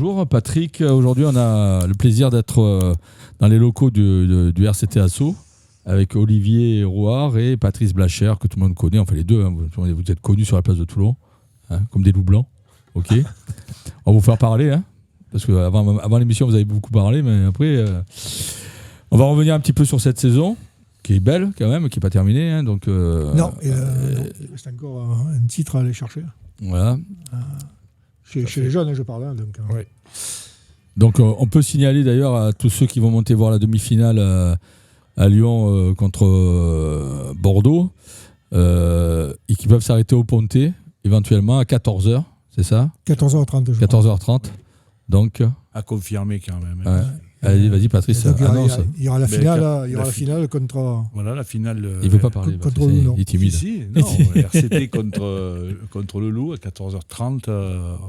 bonjour Patrick. Aujourd'hui, on a le plaisir d'être dans les locaux du RCT Asso avec Olivier Rouard et Patrice Blacher, que tout le monde connaît, enfin les deux, hein, vous êtes connus sur la place de Toulon, hein, comme des loups blancs. Ok. On va vous faire parler, hein, parce qu'avant l'émission, vous avez beaucoup parlé, mais après, on va revenir un petit peu sur cette saison, qui est belle quand même, qui n'est pas terminée. Hein, donc, non, il reste encore un titre à aller chercher. Voilà. Chez les jeunes, hein, je parle. Hein, donc, ouais. Donc on peut signaler d'ailleurs à tous ceux qui vont monter voir la demi-finale à Lyon contre Bordeaux et qui peuvent s'arrêter au Pontet éventuellement à 14h, c'est ça ? 14h30. 14h30. Donc à confirmer quand même. Ouais. Allez, vas-y Patrice, annonce. Il y aura la finale contre... Voilà, la finale... il ne veut pas parler, contre le Loup. il est timide. Si, non, RCT contre le Loup à 14h30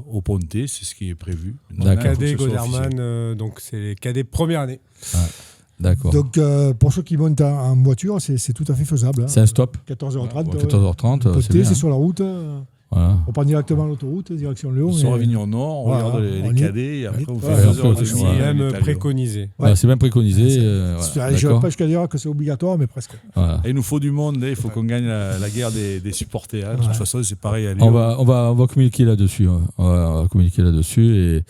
au Pontet, c'est ce qui est prévu. Cadet Goderman, donc c'est les cadets première année. Ah, d'accord. Donc pour ceux qui montent en voiture, c'est tout à fait faisable. Hein. C'est un stop. 14h30. 14h30, c'est bien. C'est sur la route. Voilà. On prend directement l'autoroute, direction Lyon. On sort Avignon Nord, on regarde les cadets et après on fait 2 heures de C'est même préconisé. Ouais, c'est même préconisé. Je ne vais pas jusqu'à dire que c'est obligatoire, mais presque. Voilà. Et il nous faut du monde, il faut qu'on gagne la guerre des supporters. Hein. De toute façon, c'est pareil à Lyon. On va communiquer là-dessus. Hein. On va communiquer là-dessus et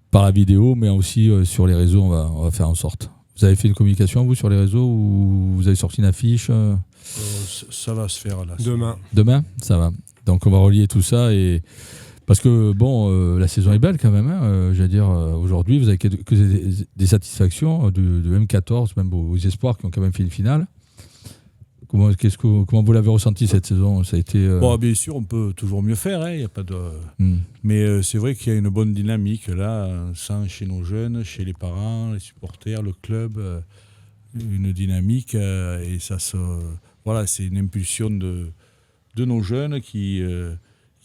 par la vidéo, mais aussi sur les réseaux, on va faire en sorte. Vous avez fait une communication, vous, sur les réseaux, ou vous avez sorti une affiche ça va se faire là. Demain, ça va. Donc on va relier tout ça parce que bon, la saison est belle quand même. Hein, je veux dire, aujourd'hui, vous avez que des satisfactions de M14, même aux espoirs qui ont quand même fait une finale. Comment vous l'avez ressenti cette saison ? Ça a été. Bon, bien sûr, on peut toujours mieux faire. Hein, y a pas de. Mais c'est vrai qu'il y a une bonne dynamique là, sans chez nos jeunes, chez les parents, les supporters, le club, une dynamique et ça se. Voilà, c'est une impulsion de nos jeunes qui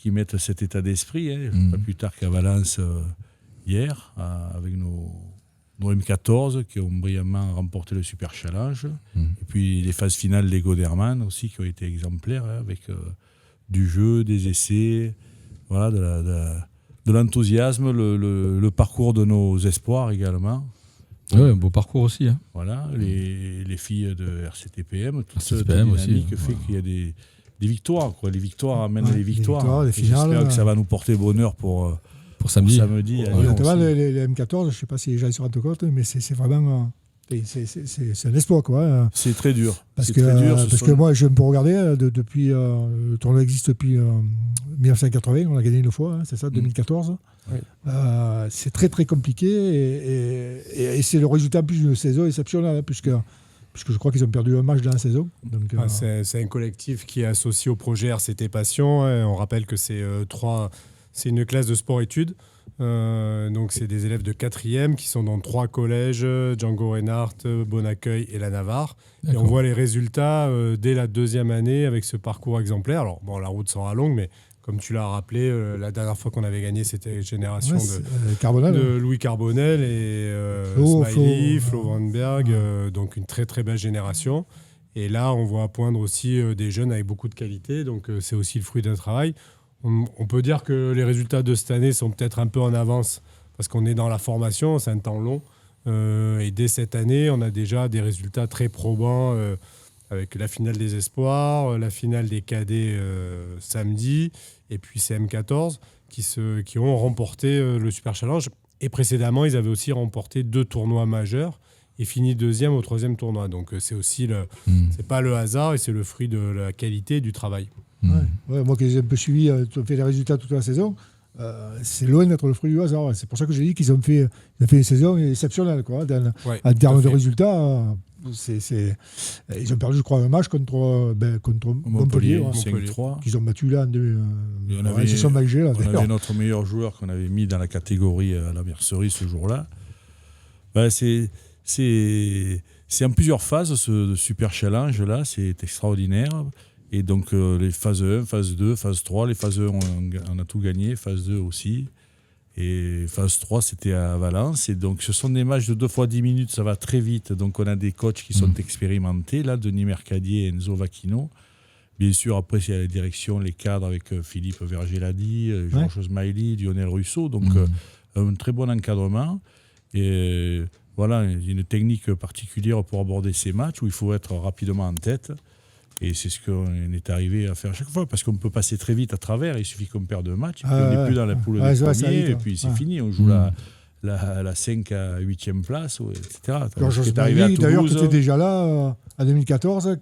mettent cet état d'esprit. Hein, pas plus tard qu'à Valence hier, avec nos M14 qui ont brillamment remporté le Super Challenge. Et puis les phases finales des Goderman aussi qui ont été exemplaires, hein, avec du jeu, des essais, voilà, de l'enthousiasme, le parcours de nos espoirs également. Oui, un beau parcours aussi. Hein. Voilà, les filles de RCTPM, toute cette RCTPM dynamique aussi, fait qu'il y a des victoires. Quoi. Les victoires amènent les victoires. Les finales, j'espère que ça va nous porter bonheur pour samedi. Les M14, je ne sais pas si les gens se rendent compte, mais c'est vraiment... C'est un exploit, quoi. C'est très dur. Parce que moi, je peux regarder, depuis, le tournoi existe depuis 1980, on a gagné une fois, hein, c'est ça, 2014. Oui. C'est très très compliqué et c'est le résultat en plus d'une saison exceptionnelle, hein, puisque je crois qu'ils ont perdu un match dans la saison. Donc, c'est un collectif qui est associé au projet RCT Passion. Hein. On rappelle que c'est une classe de sport-études. Donc c'est des élèves de 4e qui sont dans 3 collèges, Django Reinhardt, Bon Accueil et la Navarre. D'accord. Et on voit les résultats dès la 2e année avec ce parcours exemplaire. Alors bon, la route sera longue, mais comme tu l'as rappelé, la dernière fois qu'on avait gagné, c'était la génération de Louis Carbonel et Smiley, Flo Van Berg, donc une très très belle génération. Et là, on voit poindre aussi des jeunes avec beaucoup de qualité, donc c'est aussi le fruit d'un travail. On peut dire que les résultats de cette année sont peut-être un peu en avance parce qu'on est dans la formation, c'est un temps long. Et dès cette année, on a déjà des résultats très probants avec la finale des espoirs, la finale des cadets samedi, et puis c'est M14 qui ont remporté le Super Challenge. Et précédemment, ils avaient aussi remporté 2 tournois majeurs et fini 2e au 3e tournoi. Donc c'est aussi c'est pas le hasard et c'est le fruit de la qualité et du travail. Ouais, moi qui ai un peu suivi, fait les résultats toute la saison, c'est loin d'être le fruit du hasard. C'est pour ça que j'ai dit qu'ils ont fait une saison exceptionnelle, quoi, en termes de résultats. Ils ont perdu, je crois, un match contre Montpellier 5-3. Qu'ils ont battu là. Ils se sont mangés là. On avait notre meilleur joueur qu'on avait mis dans la catégorie à la mercerie ce jour-là. C'est en plusieurs phases ce Super Challenge là, c'est extraordinaire. Et donc les phases 1, phase 2, phase 3, les phases 1 on a tout gagné, phase 2 aussi. Et phase 3 c'était à Valence. Et donc ce sont des matchs de 2 fois 10 minutes, ça va très vite. Donc on a des coachs qui sont expérimentés, là, Denis Mercadier et Enzo Vacchino. Bien sûr, après, il y a la direction, les cadres avec Philippe Vergeladi, Georges Smiley, Lionel Russo. Donc, un très bon encadrement. Et voilà, une technique particulière pour aborder ces matchs où il faut être rapidement en tête. Et c'est ce qu'on est arrivé à faire à chaque fois, parce qu'on peut passer très vite à travers. Il suffit qu'on perde un match, et puis on n'est plus dans la poule des premiers, et puis c'est fini. On joue la 5 à 8e place, etc. Georges Smiley, d'ailleurs, qui était déjà là en 2014,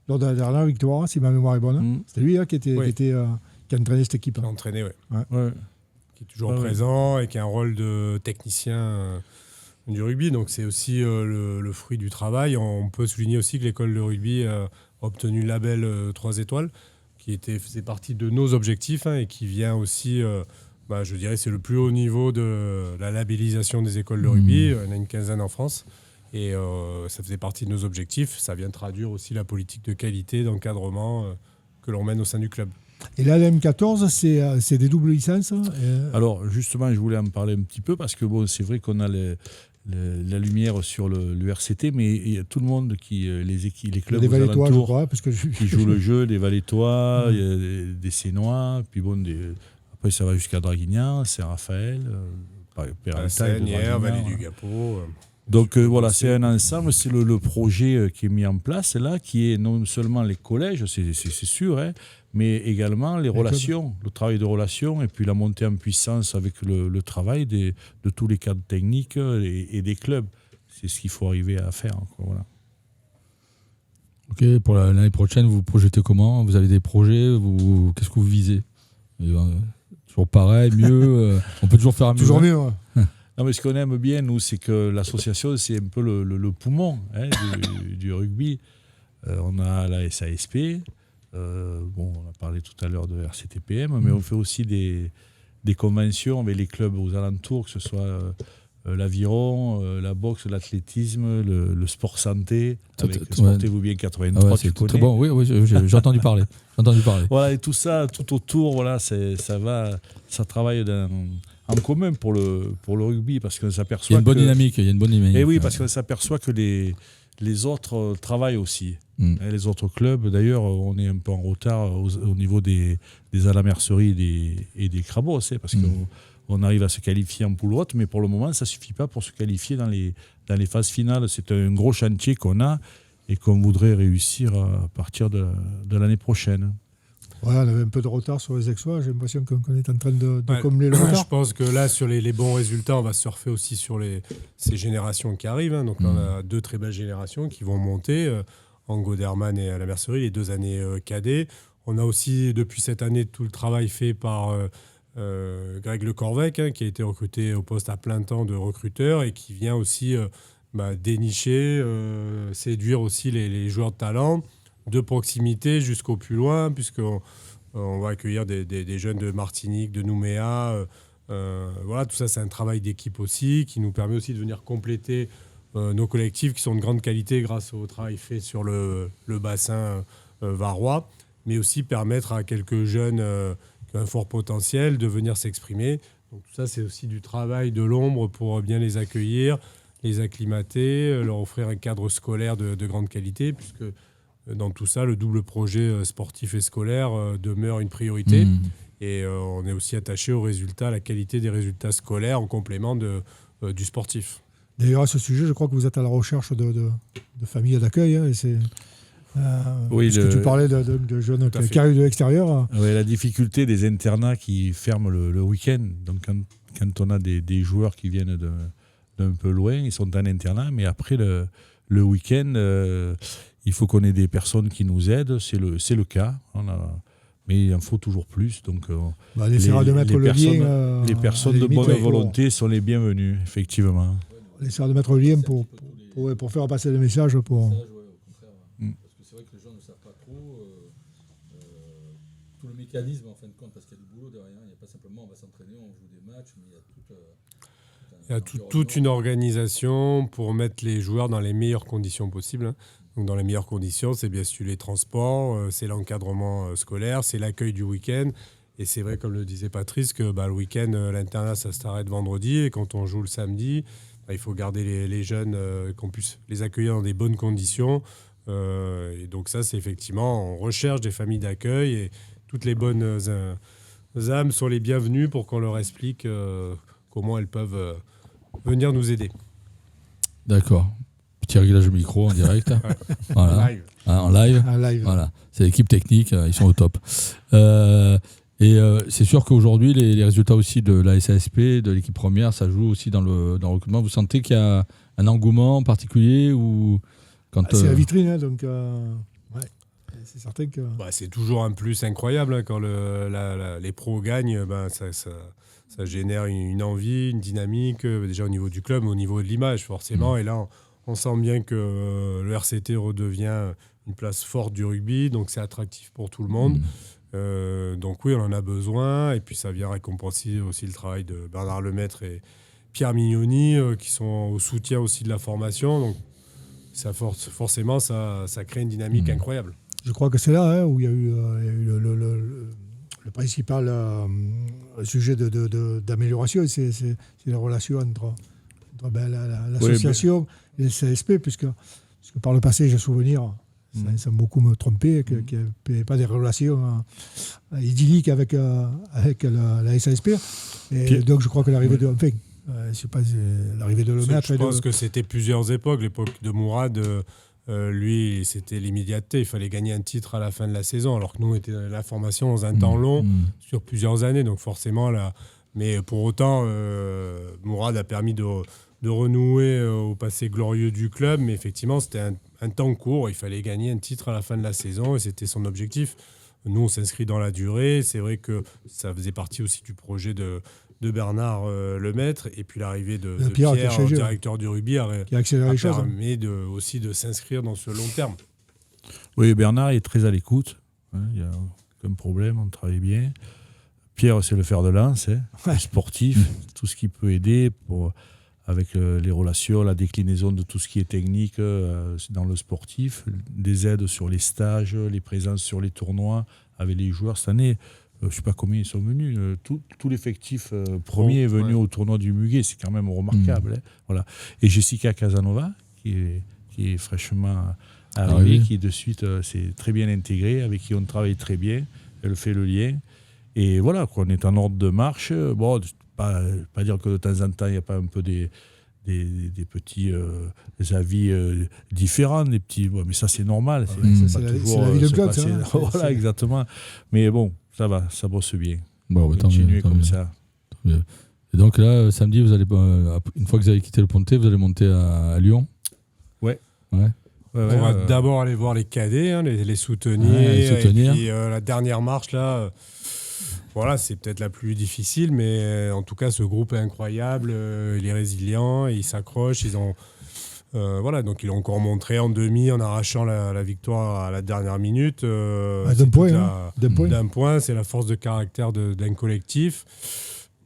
lors de la dernière victoire, si ma mémoire est bonne. C'était lui qui a entraîné cette équipe. Qui a entraîné, qui est toujours présent et qui a un rôle de technicien du rugby. Donc c'est aussi le fruit du travail. On peut souligner aussi que l'école de rugby a obtenu le label 3 étoiles, qui faisait partie de nos objectifs et qui vient aussi, je dirais, c'est le plus haut niveau de la labellisation des écoles de rugby. On a une quinzaine en France. Et ça faisait partie de nos objectifs. Ça vient traduire aussi la politique de qualité, d'encadrement que l'on mène au sein du club. Et là, la M14, c'est des doubles licences Alors, justement, je voulais en parler un petit peu parce que c'est vrai qu'on a la lumière sur le RCT, mais il y a tout le monde les clubs aux alentours, je crois, qui jouent le jeu, des Valettois, des Sénois, puis après ça va jusqu'à Draguignan, Saint-Raphaël, Vallée du Gapeau. Donc voilà, c'est un ensemble, c'est le projet qui est mis en place là, qui est non seulement les collèges, c'est sûr, mais également les relations, le travail de relations, et puis la montée en puissance avec le travail de tous les cadres techniques et des clubs. C'est ce qu'il faut arriver à faire. Voilà. Ok, pour l'année prochaine, vous projetez comment ? Vous avez des projets ? Qu'est-ce que vous visez ? Toujours pareil, mieux on peut toujours faire mieux. Toujours mieux, Non, mais ce qu'on aime bien, nous, c'est que l'association, c'est un peu le poumon du rugby. On a la SASP. On a parlé tout à l'heure de RCTPM, mais on fait aussi des conventions avec les clubs aux alentours, que ce soit l'aviron, la boxe, l'athlétisme, le sport santé, avec Sportez-vous bien 83, tu connais. Très bon, oui, j'ai entendu parler. Voilà, et tout ça, tout autour, voilà, ça travaille en commun pour le rugby, parce qu'on s'aperçoit il y a une bonne dynamique. Et oui, parce qu'on s'aperçoit que les autres travaillent aussi. Les autres clubs, d'ailleurs, on est un peu en retard au niveau des à la mercerie et des crabos, parce qu'on arrive à se qualifier en poule haute, mais pour le moment, ça ne suffit pas pour se qualifier dans les phases finales. C'est un gros chantier qu'on a et qu'on voudrait réussir à partir de l'année prochaine. Voilà, on avait un peu de retard sur les Aixois. J'ai l'impression qu'on est en train de combler le retard. Je pense que là, sur les bons résultats, on va surfer aussi sur ces générations qui arrivent. Donc, on a 2 très belles générations qui vont monter, en Goderman et à la mercerie, les 2 années cadets. On a aussi, depuis cette année, tout le travail fait par Greg Le Corvec, qui a été recruté au poste à plein temps de recruteur et qui vient aussi dénicher, séduire aussi les joueurs de talent, de proximité jusqu'au plus loin, puisqu'on va accueillir des jeunes de Martinique, de Nouméa. Voilà, tout ça, c'est un travail d'équipe aussi, qui nous permet aussi de venir compléter nos collectifs qui sont de grande qualité grâce au travail fait sur le bassin varois, mais aussi permettre à quelques jeunes qui ont un fort potentiel de venir s'exprimer. Donc tout ça, c'est aussi du travail de l'ombre pour bien les accueillir, les acclimater, leur offrir un cadre scolaire de grande qualité, puisque dans tout ça, le double projet sportif et scolaire demeure une priorité. Et on est aussi attaché aux résultats, à la qualité des résultats scolaires en complément du sportif. D'ailleurs, à ce sujet, je crois que vous êtes à la recherche de familles d'accueil. Parce que tu parlais de jeunes qui arrivent de l'extérieur. Oui, la difficulté des internats qui ferment le week-end. Donc, quand on a des joueurs qui viennent d'un peu loin, ils sont en internat, mais après le week-end, il faut qu'on ait des personnes qui nous aident. C'est le cas. Mais il en faut toujours plus. Donc, on essaiera de mettre le lien. Les personnes de bonne volonté sont les bienvenues, effectivement. On essaiera de mettre le lien pour faire passer le message. Parce que c'est vrai que les gens ne savent pas trop tout le mécanisme, en fin de compte, parce qu'il y a du boulot derrière. Il n'y a pas simplement on va s'entraîner, on joue des matchs, mais il y a toute une organisation pour mettre les joueurs dans les meilleures conditions possibles. Donc dans les meilleures conditions, c'est bien sûr les transports, c'est l'encadrement scolaire, c'est l'accueil du week-end. Et c'est vrai, comme le disait Patrice, que le week-end, l'internat, ça s'arrête vendredi. Et quand on joue le samedi, il faut garder les jeunes, qu'on puisse les accueillir dans des bonnes conditions, Et donc ça, c'est effectivement, on recherche des familles d'accueil et toutes les bonnes âmes sont les bienvenues pour qu'on leur explique comment elles peuvent venir nous aider. D'accord. Petit réglage de micro en direct. Voilà. En live. Voilà. C'est l'équipe technique, ils sont au top. C'est sûr qu'aujourd'hui, les résultats aussi de la SASP, de l'équipe première, ça joue aussi dans le recrutement. Vous sentez qu'il y a un engouement particulier ou quand c'est la vitrine, donc c'est certain que... c'est toujours un plus incroyable hein, quand les pros gagnent. Ça génère une envie, une dynamique, déjà au niveau du club, mais au niveau de l'image forcément. Et là, on sent bien que le RCT redevient une place forte du rugby, donc c'est attractif pour tout le monde. Donc oui, on en a besoin, et puis ça vient récompenser aussi le travail de Bernard Lemaître et Pierre Mignoni, qui sont au soutien aussi de la formation. Donc forcément, ça crée une dynamique incroyable. Je crois que c'est là où il y a eu le principal sujet d'amélioration, c'est la relation entre l'association et le CSP, puisque par le passé, j'ai souvenir, ça m'a beaucoup me trompé, qu'il n'y avait pas des relations idylliques avec la SASP. Et donc, je crois que l'arrivée l'arrivée de Lemaître... Je pense que c'était plusieurs époques. L'époque de Mourad, lui, c'était l'immédiateté. Il fallait gagner un titre à la fin de la saison, alors que nous, on était dans la formation dans un temps long, sur plusieurs années. Donc forcément, là... Mais pour autant, Mourad a permis de renouer au passé glorieux du club. Mais effectivement, c'était un temps court. Il fallait gagner un titre à la fin de la saison et c'était son objectif. Nous, on s'inscrit dans la durée. C'est vrai que ça faisait partie aussi du projet de Bernard Lemaître, et puis l'arrivée de Pierre, directeur du rugby, a permis aussi de s'inscrire dans ce long terme. Oui, Bernard est très à l'écoute. Il n'y a aucun problème, on travaille bien. Pierre, c'est le fer de lance, sportif, tout ce qui peut aider avec les relations, la déclinaison de tout ce qui est technique dans le sportif, des aides sur les stages, les présences sur les tournois avec les joueurs. Cette année, je ne sais pas combien ils sont venus. Tout l'effectif premier est venu au tournoi du Muguet. C'est quand même remarquable. Voilà. Et Jessica Casanova, qui est fraîchement arrivée, qui de suite s'est très bien intégrée, avec qui on travaille très bien. Elle fait le lien. Et voilà, on est en ordre de marche. Bon, pas dire que de temps en temps, il n'y a pas un peu des petits avis différents, des petits, mais ça c'est normal. C'est la vie de club, ça. Voilà, exactement. Mais bon, ça va, ça bosse bien. Bon, continuer comme ça. Et donc là, samedi, vous allez, une fois que vous avez quitté le Pontet, vous allez monter à Lyon. Ouais. On va d'abord aller voir les cadets, les soutenir. Et puis la dernière marche, là, voilà, c'est peut-être la plus difficile, mais en tout cas, ce groupe est incroyable. Il est résilient, il s'accroche. Ils ont, donc ils l'ont encore montré en demi en arrachant la victoire à la dernière minute. D'un point, c'est la force de caractère d'un collectif.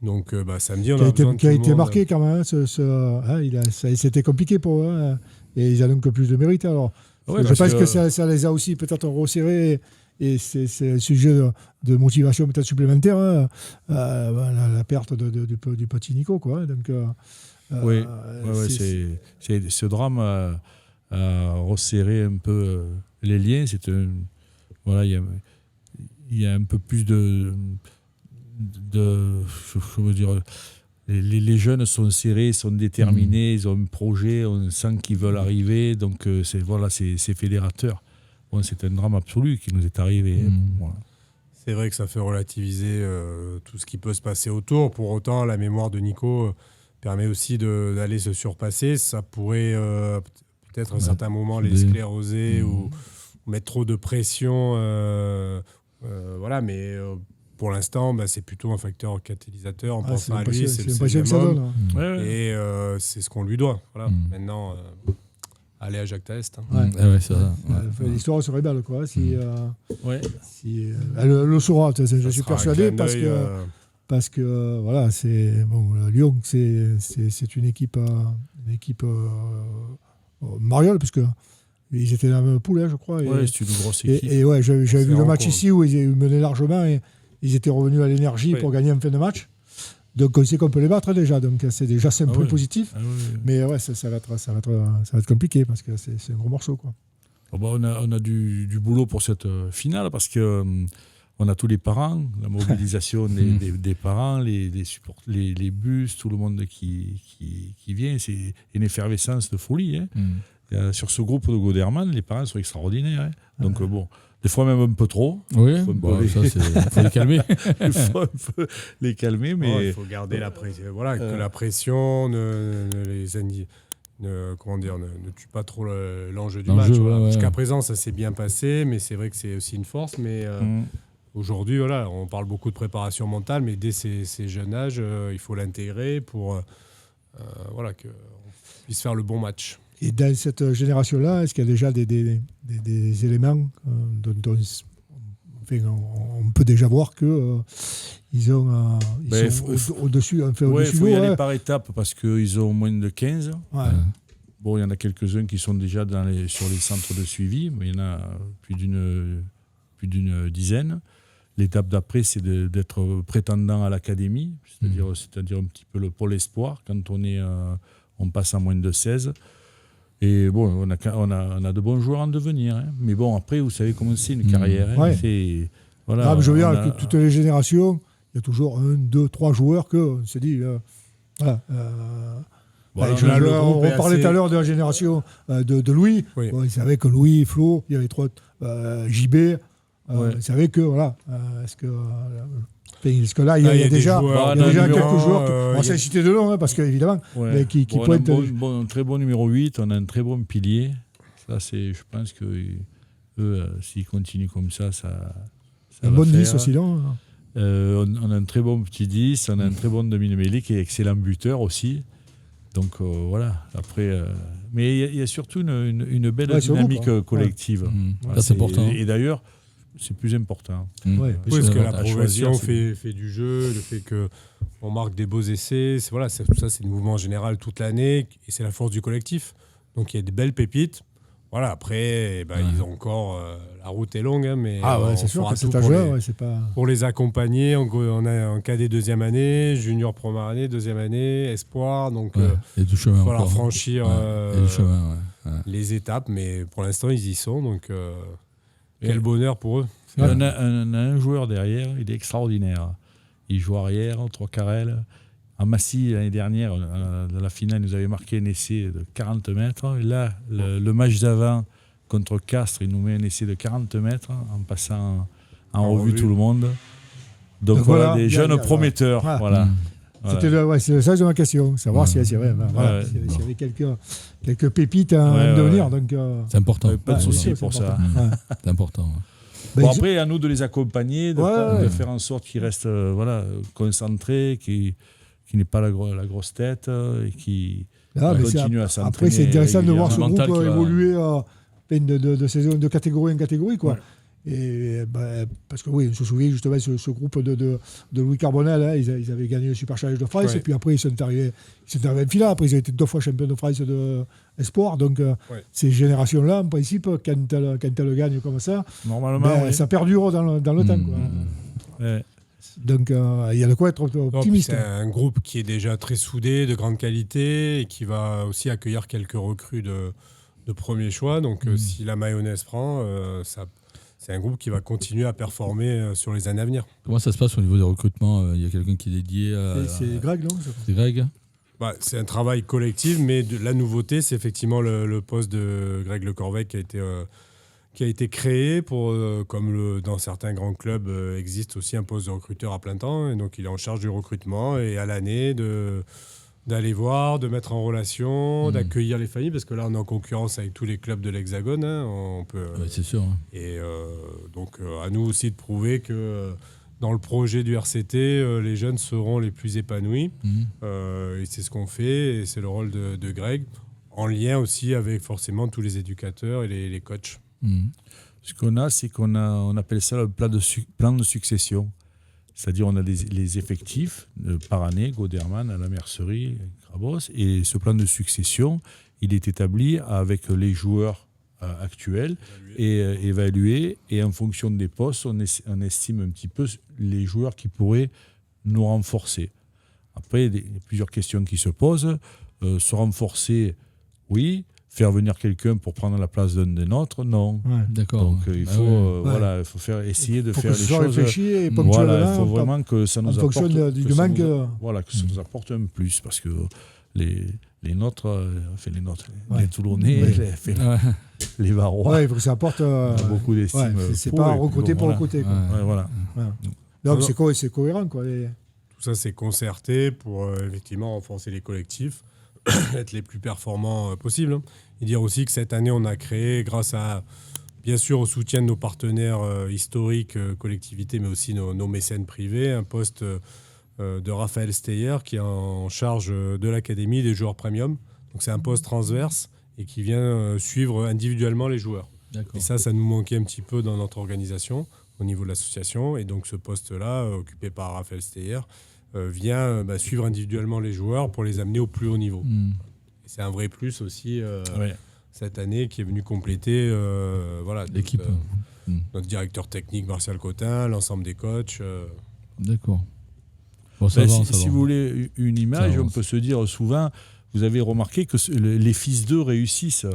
Donc samedi, on a été marqué quand même. C'était compliqué pour eux. Et ils ont donc plus de mérite. Alors, je pense que ça les a aussi peut-être resserrés. Et c'est un sujet de motivation peut-être supplémentaire. La perte du petit Nico, quoi. Donc, ce drame a resserré un peu les liens. Il y a un peu plus de je veux dire. Les jeunes sont serrés, sont déterminés, ils ont un projet, on sent qu'ils veulent arriver, donc c'est fédérateur. Bon, c'est un drame absolu qui nous est arrivé. Voilà. C'est vrai que ça fait relativiser tout ce qui peut se passer autour. Pour autant, la mémoire de Nico permet aussi d'aller se surpasser. Ça pourrait peut-être à un certain moment les scléroser ou mettre trop de pression. Mais... pour l'instant, c'est plutôt un facteur catalysateur. On pense à lui, c'est le 16e homme. Et c'est ce qu'on lui doit. Voilà. Maintenant, aller à Jacques Taest. C'est ça. L'histoire serait belle, quoi. Elle le saura, je suis persuadé, parce que voilà, Lyon, c'est une équipe Mariole, puisque ils étaient dans la même poule, je crois. C'est une grosse équipe. J'avais vu le match ici où ils menaient largement. Ils étaient revenus à l'énergie pour gagner en fin de match. Donc on sait qu'on peut les battre déjà. Donc c'est déjà un point positif. Mais ça va être compliqué parce que c'est un gros morceau, quoi. On a du boulot pour cette finale parce que on a tous les parents, la mobilisation des parents, les bus, tout le monde qui vient. C'est une effervescence de folie. Hein. Sur ce groupe de Goderman, les parents sont extraordinaires. Hein. Donc des fois même un peu trop. Oui, il faut les calmer. Il faut un peu les calmer, mais il faut garder la pression. Voilà, que la pression ne tue pas trop l'enjeu du match. Voilà. Jusqu'à présent, ça s'est bien passé, mais c'est vrai que c'est aussi une force. Mais aujourd'hui, voilà, on parle beaucoup de préparation mentale, mais dès ces jeunes âges, il faut l'intégrer pour qu'on puisse faire le bon match. Et dans cette génération-là, est-ce qu'il y a déjà des éléments dont on peut déjà voir qu'ils sont au-dessus de l'eau? Il faut y aller par étapes parce qu'ils ont moins de 15. Ouais. Bon, il y en a quelques-uns qui sont déjà sur les centres de suivi, mais il y en a plus d'une dizaine. L'étape d'après, c'est d'être prétendant à l'académie, c'est-à-dire un petit peu le pôle espoir, quand on passe à moins de 16. Et bon, on a de bons joueurs en devenir. Hein. Mais bon, après, vous savez comment c'est une carrière. Hein. Ouais. Je veux dire que toutes les générations, il y a toujours 1, 2, 3 joueurs qu'on se dit... on parlait tout à l'heure de la génération de Louis. Oui. Ils savaient que Louis, Flo, il y avait 3... JB, ils savaient que... est-ce que là, il y a déjà quelques joueurs, on s'est cité de nom, parce qu'évidemment, qui pourraient être... un très bon numéro 8, on a un très bon pilier. Ça, je pense que s'ils continuent comme ça un bon 10 aussi, non on a un très bon petit 10, on a un très bon demi-mêlée qui est excellent buteur aussi. Donc voilà, après... mais il y a surtout une belle dynamique collective. Ça, c'est important. Et d'ailleurs, c'est plus important. Parce que la progression fait du jeu, le fait qu'on marque des beaux essais, tout ça, c'est le mouvement général toute l'année, et c'est la force du collectif. Donc il y a des belles pépites. Voilà, après, ils ont encore... la route est longue, hein, mais c'est sûr que c'est pour les accompagner. On a un cadet deuxième année, junior première année, deuxième année, espoir. Donc il va falloir franchir les étapes, mais pour l'instant, ils y sont. Donc... quel bonheur pour eux. On a un joueur derrière, il est extraordinaire. Il joue arrière, 3 carrels. À Massy, l'année dernière, dans la finale, il nous avait marqué un essai de 40 mètres. Et là, le match d'avant contre Castres, il nous met un essai de 40 mètres en passant en revue tout le monde. Donc voilà, des jeunes prometteurs. Voilà. C'était c'est le sens de ma question, savoir s'il y avait quelques pépites à devenir. Donc, c'est important. Pas de souci pour ça. C'est important. Bon, après, à nous de les accompagner, de faire en sorte qu'ils restent concentrés, qu'ils n'aient pas la grosse tête et qu'ils continuent à s'entraîner. Après, c'est intéressant de voir ce groupe évoluer de catégorie en catégorie, quoi. Ouais. Et parce que on se souvient justement ce groupe de Louis Carbonel, hein, ils avaient gagné le Super Challenge de France, et puis après ils sont arrivés en finale. Après ils ont été 2 fois champions de France de espoir. Donc ces générations-là, en principe, quand elles gagnent comme ça, normalement, ça perdure dans le temps, quoi. Donc il y a de quoi être optimiste. C'est un groupe qui est déjà très soudé, de grande qualité, et qui va aussi accueillir quelques recrues de premier choix. Donc si la mayonnaise prend, c'est un groupe qui va continuer à performer sur les années à venir. Comment ça se passe au niveau des recrutements ? Il y a quelqu'un qui est dédié à... C'est Greg, non ? C'est Greg ? C'est un travail collectif, mais la nouveauté, c'est effectivement le poste de Greg Le Corvec qui a été créé pour, comme dans certains grands clubs, existe aussi un poste de recruteur à plein temps. Et donc, il est en charge du recrutement et à l'année d'aller voir, de mettre en relation, d'accueillir les familles, parce que là, on est en concurrence avec tous les clubs de l'Hexagone. Hein, c'est sûr. Hein. Et donc, à nous aussi de prouver que dans le projet du RCT, les jeunes seront les plus épanouis. Et c'est ce qu'on fait, et c'est le rôle de Greg, en lien aussi avec forcément tous les éducateurs et les coachs. Ce qu'on a, c'est on appelle ça le plan de succession. C'est-à-dire on a les effectifs par année, Goderman, à la mercerie, Grabos, et ce plan de succession, il est établi avec les joueurs actuels et évalué, et en fonction des postes, on estime un petit peu les joueurs qui pourraient nous renforcer. Après, il y a plusieurs questions qui se posent. Se renforcer, oui. faire venir quelqu'un pour prendre la place d'un des nôtres, non. D'accord. Donc il faut, il faut essayer de faire les choses. Réfléchi et il faut vraiment que ça nous apporte. Que ça nous apporte un plus, parce que les nôtres, les Toulonnais, les Varois. Il faut que ça apporte beaucoup d'estime. C'est pas recruter pour recruter. Donc c'est cohérent, quoi. Tout ça, c'est concerté pour effectivement renforcer les collectifs, être les plus performants possibles. Et dire aussi que cette année, on a créé, grâce à, bien sûr, au soutien de nos partenaires historiques, collectivités, mais aussi nos mécènes privés, un poste de Raphaël Steyer qui est en charge de l'Académie des joueurs premium. Donc c'est un poste transverse et qui vient suivre individuellement les joueurs. Et ça nous manquait un petit peu dans notre organisation au niveau de l'association. Et donc ce poste-là, occupé par Raphaël Steyer, vient suivre individuellement les joueurs pour les amener au plus haut niveau. Et c'est un vrai plus aussi cette année qui est venu compléter l'équipe. Notre directeur technique Martial Cotin, l'ensemble des coachs. D'accord. Bon, si vous voulez une image, on peut se dire souvent, vous avez remarqué que les fils d'eux réussissent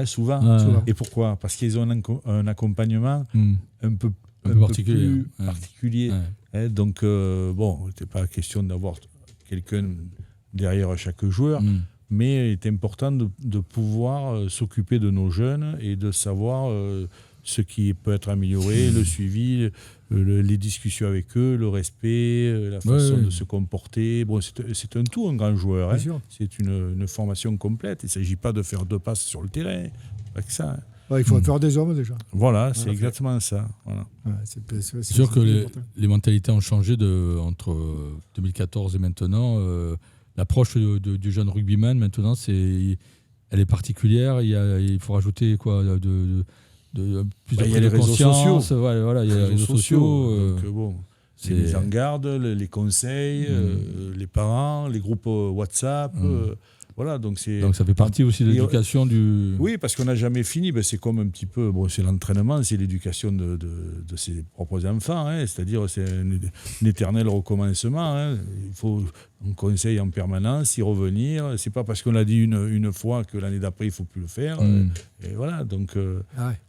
souvent. Et pourquoi ? Parce qu'ils ont un accompagnement un peu particulier. Donc, c'était pas question d'avoir quelqu'un derrière chaque joueur, mais il est important de pouvoir s'occuper de nos jeunes et de savoir ce qui peut être amélioré, le suivi, les discussions avec eux, le respect, la façon de se comporter. Bon, c'est un tout, un grand joueur. C'est une formation complète. Il ne s'agit pas de faire 2 passes sur le terrain. Pas que ça. Il faut faire des hommes déjà. Voilà, c'est exactement ça. Voilà. C'est sûr que les mentalités ont changé entre 2014 et maintenant. L'approche du jeune rugbyman, maintenant, elle est particulière. Il faut rajouter quoi plus de les réseaux sociaux. Il y a les réseaux sociaux. C'est les en garde, les conseils, les parents, les groupes WhatsApp. Donc ça fait partie aussi de l'éducation du... Oui, parce qu'on n'a jamais fini. C'est comme un petit peu... c'est l'entraînement, c'est l'éducation de ses propres enfants. C'est-à-dire, c'est un éternel recommencement. Il faut un conseil en permanence, y revenir. C'est pas parce qu'on l'a dit une fois que l'année d'après, il ne faut plus le faire. Et voilà, donc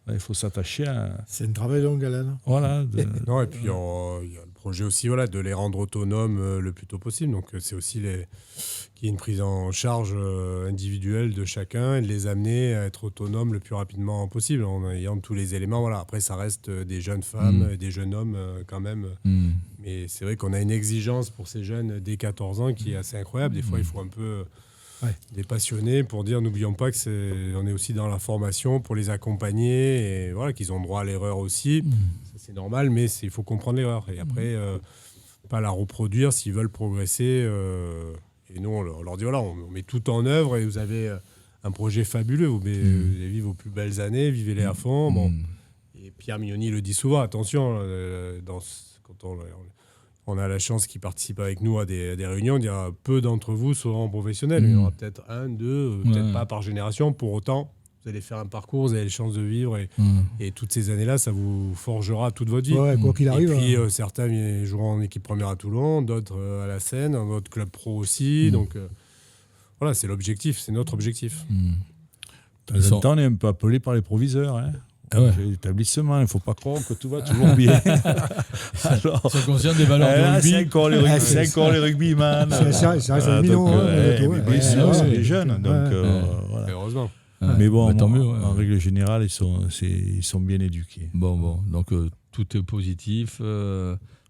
il faut s'attacher à... C'est un travail longue haleine. Voilà. Et puis, il y a le projet aussi de les rendre autonomes le plus tôt possible. Donc, c'est aussi qu'il y ait une prise en charge individuelle de chacun et de les amener à être autonomes le plus rapidement possible en ayant tous les éléments. Après, ça reste des jeunes femmes, des jeunes hommes quand même. Mais c'est vrai qu'on a une exigence pour ces jeunes dès 14 ans qui est assez incroyable. Des fois, il faut un peu des passionnés pour dire, n'oublions pas qu'on est aussi dans la formation pour les accompagner et qu'ils ont droit à l'erreur aussi. Ça, c'est normal, mais il faut comprendre l'erreur. Et après, pas la reproduire s'ils veulent progresser. Et nous, on leur dit, on met tout en œuvre et vous avez un projet fabuleux. Vous allez vivre vos plus belles années, vivez-les à fond. Et Pierre Mignoni le dit souvent, attention, quand on a la chance qu'ils participent avec nous à des réunions, on dira peu d'entre vous seront professionnels. Il y en aura peut-être 1, 2, peut-être pas par génération. Pour autant, vous allez faire un parcours, vous avez les chances de vivre et toutes ces années-là, ça vous forgera toute votre vie. Quoi qu'il arrive. Et puis certains joueront en équipe première à Toulon, d'autres à la Seine, dans d'autres clubs pro aussi. Donc c'est l'objectif, c'est notre objectif. De temps en temps, on est un peu appelé par les proviseurs. L'établissement, il ne faut pas croire que tout va toujours bien. Alors, ils sont conscients des valeurs de rugby. C'est encore les rugbyman. Ça reste un million. C'est les jeunes. Donc, heureusement. Mais bon, tant mieux, en règle générale, ils sont bien éduqués. Bon. Donc, tout est positif.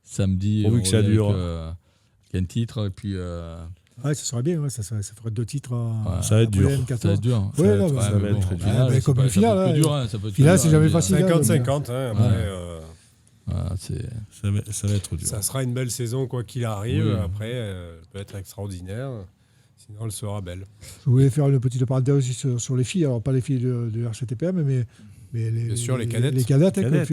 Samedi, pourvu que ça dure. Il y a un titre, et puis... ça serait bien, ça ferait 2 titres. Ça va être dur. Ça va être dur. Ça va être très dur. Comme une finale. Finale, c'est jamais facile. 50-50. Ça va être dur. Ça sera une belle saison, quoi qu'il arrive. Après, elle peut être extraordinaire. Sinon, elle sera belle. Je voulais faire une petite parenthèse aussi sur les filles. Alors, pas les filles de RCTPM, mais bien sûr, les cadettes. Les cadettes.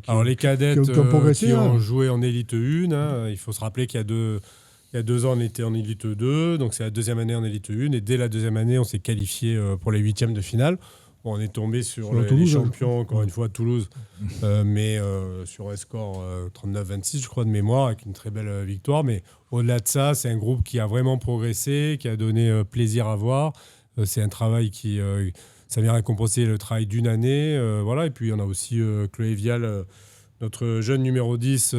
Alors, les cadettes qui ont progressé, qui ont joué en élite 1. Il faut se rappeler qu'il y a 2 ans, on était en élite 2. Donc, c'est la 2e année en élite 1. Et dès la 2e année, on s'est qualifié pour les 8e de finale. On est tombé sur les champions, encore une fois, Toulouse, mais sur un score 39-26, je crois, de mémoire, avec une très belle victoire. Mais au-delà de ça, c'est un groupe qui a vraiment progressé, qui a donné plaisir à voir. c'est un travail qui ça vient récompenser le travail d'une année. Voilà. Et puis on a aussi Chloé Vial, notre jeune numéro 10,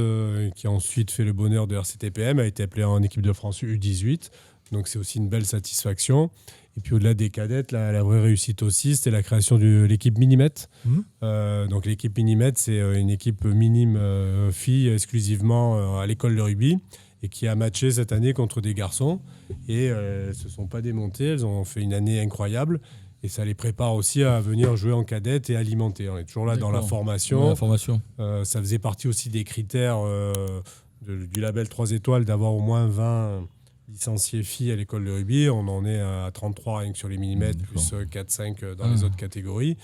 qui a ensuite fait le bonheur de RCTPM, a été appelé en équipe de France U18. Donc c'est aussi une belle satisfaction. Et puis au-delà des cadettes, la vraie réussite aussi, c'était la création de l'équipe Minimètre. Donc l'équipe Minimètre, c'est une équipe minime filles exclusivement à l'école de rugby et qui a matché cette année contre des garçons. Et elles ne se sont pas démontées, elles ont fait une année incroyable. Et ça les prépare aussi à venir jouer en cadette et alimenter. On est toujours là dans la formation. Ça faisait partie aussi des critères du label 3 étoiles d'avoir au moins 20 licenciés filles à l'école de rugby. On en est à 33 rien que sur les millimètres, plus 4-5 dans les autres catégories.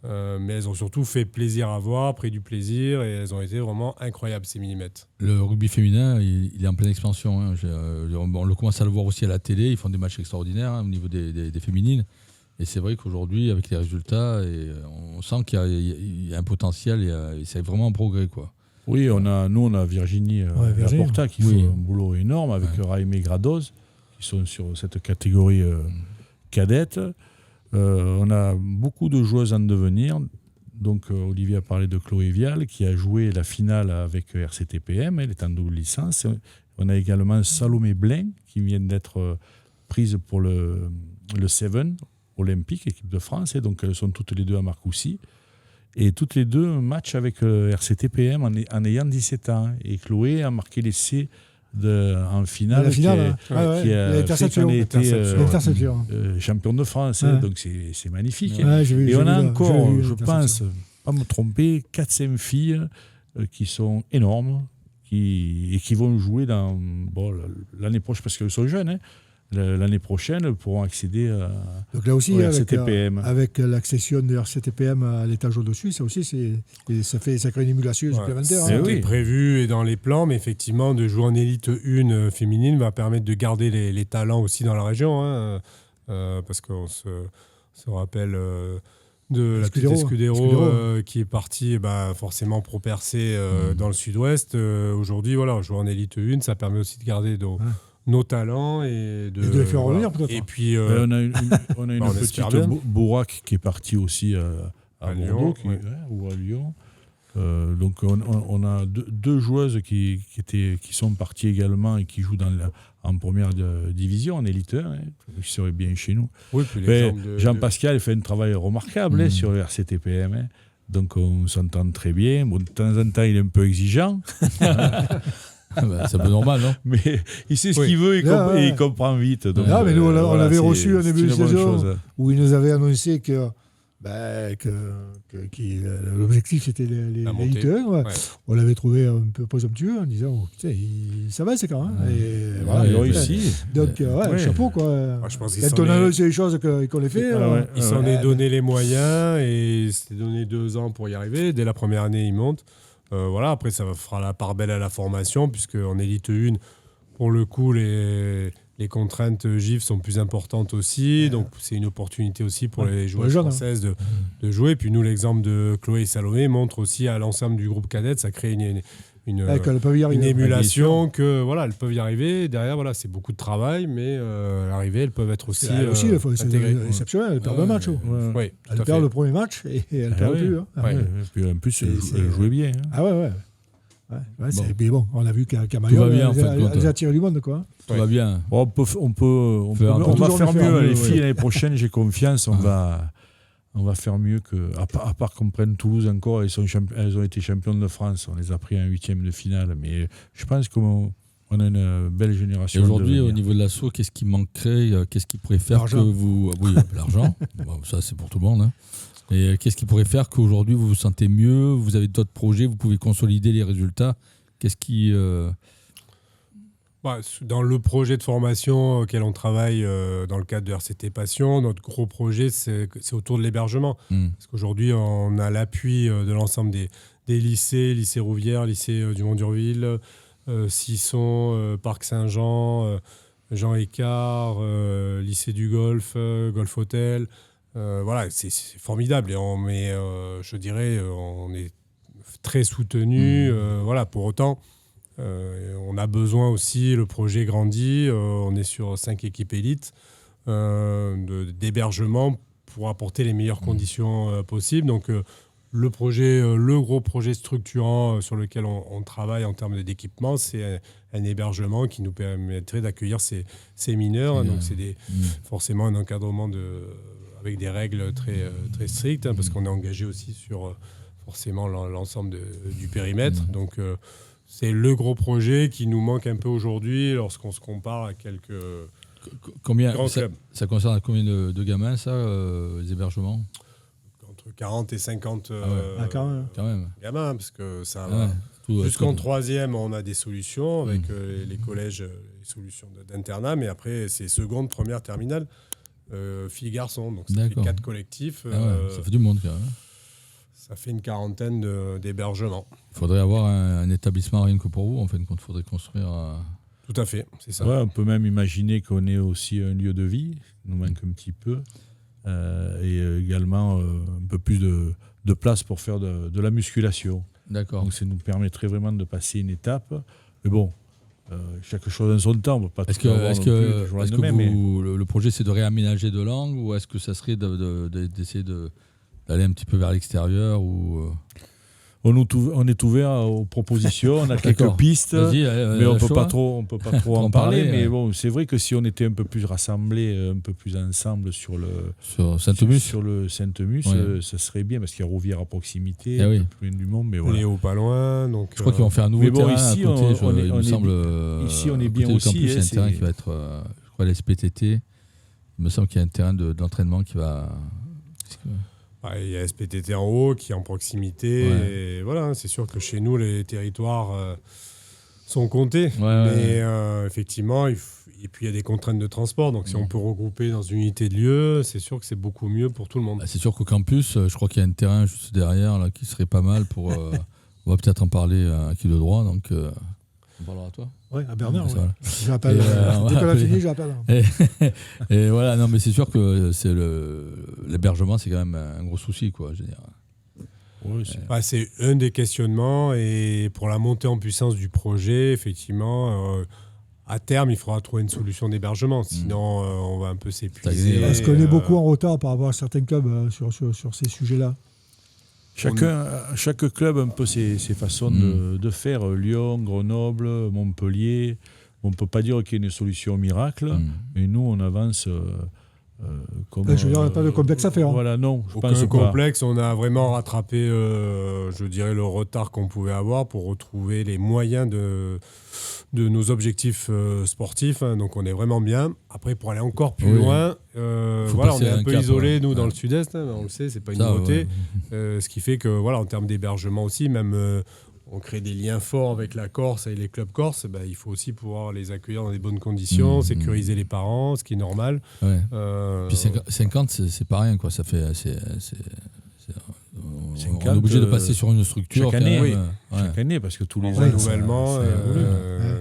Mais elles ont surtout fait plaisir à voir, pris du plaisir, et elles ont été vraiment incroyables, ces millimètres. Le rugby féminin, il est en pleine expansion. Hein. On commence à le voir aussi à la télé. Ils font des matchs extraordinaires au niveau des féminines. Et c'est vrai qu'aujourd'hui, avec les résultats, on sent qu'il y a un potentiel et c'est vraiment un progrès, quoi. Oui, on a Virginie Laporta qui fait un boulot énorme avec Raimé Gradoz, qui sont sur cette catégorie cadette. On a beaucoup de joueuses en devenir. Donc, Olivier a parlé de Chloé Vial, qui a joué la finale avec RCTPM. Elle est en double licence. On a également Salomé Blain, qui vient d'être prise pour le Seven olympique, équipe de France. Et donc, elles sont toutes les deux à Marcoussis. Et toutes les deux matchent avec RCTPM en ayant 17 ans. Et Chloé a marqué l'essai en finale, qui a fait qu'on a été champion de France. Donc c'est magnifique. Et on a encore, je pense, pas me tromper, 4-5 filles qui sont énormes et qui vont jouer l'année prochaine, parce qu'elles sont jeunes. L'année prochaine, pourront accéder donc là aussi, au RCTPM. Avec l'accession de RCTPM à l'étage au-dessus, ça aussi, ça crée une émulation supplémentaire. C'est prévu et dans les plans, mais effectivement, de jouer en élite 1 féminine va permettre de garder les talents aussi dans la région. Parce qu'on se rappelle de la petite Escudero qui est partie forcément pro percée dans le sud-ouest. Aujourd'hui, jouer en élite 1, ça permet aussi de garder nos talents et de les faire revenir peut-être. Et puis on a une petite Bourac qui est partie aussi à Bordeaux Lyon, ou à Lyon. Donc on a deux joueuses qui sont parties également et qui jouent en première division, en élite 1, qui seraient bien chez nous. Oui, Jean-Pascal fait un travail remarquable sur le RCTPM. Donc on s'entend très bien. Bon, de temps en temps, il est un peu exigeant. C'est un peu normal, non? Mais il sait ce qu'il veut et il comprend vite. Donc, mais nous, on avait reçu un début de saison où il nous avait annoncé que l'objectif c'était les Ligue 1. On l'avait trouvé un peu présomptueux en disant ça va, c'est quand même. Il a réussi. Donc, chapeau, quoi. Je pense quand on annonce les choses qu'on les fait. Il s'en est donné les moyens et il s'est donné 2 ans pour y arriver. Dès la première année, il monte. Après, ça fera la part belle à la formation, puisqu'en élite 1, pour le coup, les contraintes GIF sont plus importantes aussi. Donc, c'est une opportunité aussi pour les joueuses françaises de jouer. Puis nous, l'exemple de Chloé et Salomé montre aussi à l'ensemble du groupe cadet. Ça crée une émulation que elles peuvent y arriver. Derrière, c'est beaucoup de travail, mais à l'arrivée, elles peuvent être aussi intégrées. C'est exceptionnel, elles perdent un match. Oui, elles perdent le premier match et elles perdent plus. Et puis en plus, elles jouaient bien. Mais bon, on a vu qu'à Mayol, elles attirent du monde, quoi. Tout va bien. On va faire mieux. Les filles, l'année prochaine, j'ai confiance, on va faire mieux que. À part qu'on prenne Toulouse encore, elles ont été championnes de France. On les a pris en 8e de finale. Mais je pense qu'on a une belle génération. Et aujourd'hui, au niveau de l'assaut, qu'est-ce qui manquerait? Qu'est-ce qui pourrait faire que vous. Oui, l'argent. Ça, c'est pour tout le monde. Hein. Et qu'est-ce qui pourrait faire qu'aujourd'hui, vous vous sentez mieux? Vous avez d'autres projets, vous pouvez consolider les résultats. Qu'est-ce qui. Dans le projet de formation auquel on travaille dans le cadre de RCT Passion, notre gros projet, c'est autour de l'hébergement. Parce qu'aujourd'hui, on a l'appui de l'ensemble des lycées Rouvière, lycée du Mont-Durville, Sisson, Parc Saint-Jean, Jean Écart, lycée du Golfe, Golf Hôtel. C'est formidable. Et je dirais, on est très soutenu. Pour autant... on a besoin aussi, le projet grandit, on est sur 5 équipes élites. d'hébergement pour apporter les meilleures conditions possibles. Donc, le gros projet structurant sur lequel on travaille en termes d'équipement, c'est un hébergement qui nous permettrait d'accueillir ces mineurs. Donc, c'est forcément un encadrement avec des règles très, très strictes, parce qu'on est engagé aussi sur forcément l'ensemble du périmètre. Donc, c'est le gros projet qui nous manque un peu aujourd'hui lorsqu'on se compare à quelques grands clubs. Ça concerne combien de gamins, ça, les hébergements ? Entre 40 et 50 quand même. gamins, parce que ça va. Jusqu'en troisième, on a des solutions avec les collèges, les solutions d'internat, mais après, c'est seconde, première, terminale, filles-garçons. Donc, ça fait 4 collectifs. Ça fait du monde, quand même. Ça fait une quarantaine d'hébergements. Il faudrait avoir un établissement rien que pour vous, en fait, quand il faudrait construire. Tout à fait, c'est ça. Ouais, on peut même imaginer qu'on ait aussi un lieu de vie, il nous manque un petit peu, et également un peu plus de place pour faire de la musculation. D'accord. Donc ça nous permettrait vraiment de passer une étape. Mais bon, chaque chose en son temps, on ne peut pas tout avoir non plus du jour au lendemain, le projet, c'est de réaménager de l'angle, ou est-ce que ça serait d'essayer d'aller un petit peu vers l'extérieur ou On est ouvert aux propositions, on a quelques pistes, mais on ne peut pas trop en parler. Mais bon, c'est vrai que si on était un peu plus rassemblés, un peu plus ensemble sur le Saint-Emus, ça serait bien, parce qu'il y a Rouvière à proximité, un peu plus loin du monde. Mais voilà. Léo pas loin. Donc, je crois qu'ils vont faire un nouveau terrain ici, à côté. Ici, on est bien aussi. C'est un terrain qui va être, je crois, l'SPTT. Il me semble qu'il y a un terrain d'entraînement qui va... Il y a SPTT en haut qui est en proximité. Et voilà, c'est sûr que chez nous, les territoires sont comptés. Mais effectivement, et puis il y a des contraintes de transport. Donc si on peut regrouper dans une unité de lieu, c'est sûr que c'est beaucoup mieux pour tout le monde. C'est sûr qu'au campus, je crois qu'il y a un terrain juste derrière là, qui serait pas mal pour... on va peut-être en parler à qui de droit. Donc on parlera à toi. Oui, à Bernard. J'appelle. Dès qu'on a fini, j'appelle. Et voilà, non, mais c'est sûr que l'hébergement, c'est quand même un gros souci, quoi. Je veux dire. Oui, c'est un des questionnements, et pour la montée en puissance du projet, effectivement, à terme, il faudra trouver une solution d'hébergement. Sinon, on va un peu s'épuiser. Parce qu'on est beaucoup en retard par rapport à certains clubs sur ces sujets-là. Chaque club a un peu ses façons de faire. Lyon, Grenoble, Montpellier. On ne peut pas dire qu'il y ait une solution miracle, mais nous, on avance comme... je veux dire, on n'a pas de complexe à faire. Voilà, non, je pense complexe. On a vraiment rattrapé, je dirais, le retard qu'on pouvait avoir pour retrouver les moyens de nos objectifs sportifs. Donc, on est vraiment bien. Après, pour aller encore plus loin, on est un peu isolé, nous, dans le sud-est. On le sait, ce n'est pas une nouveauté. Ce qui fait que, en termes d'hébergement aussi, même... on crée des liens forts avec la Corse et les clubs corses. Il faut aussi pouvoir les accueillir dans des bonnes conditions, sécuriser les parents, ce qui est normal. Puis 50, c'est pas rien, quoi. Ça fait, on est obligé de passer sur une structure. Chaque année, chaque année, parce que tous les ans, renouvellement,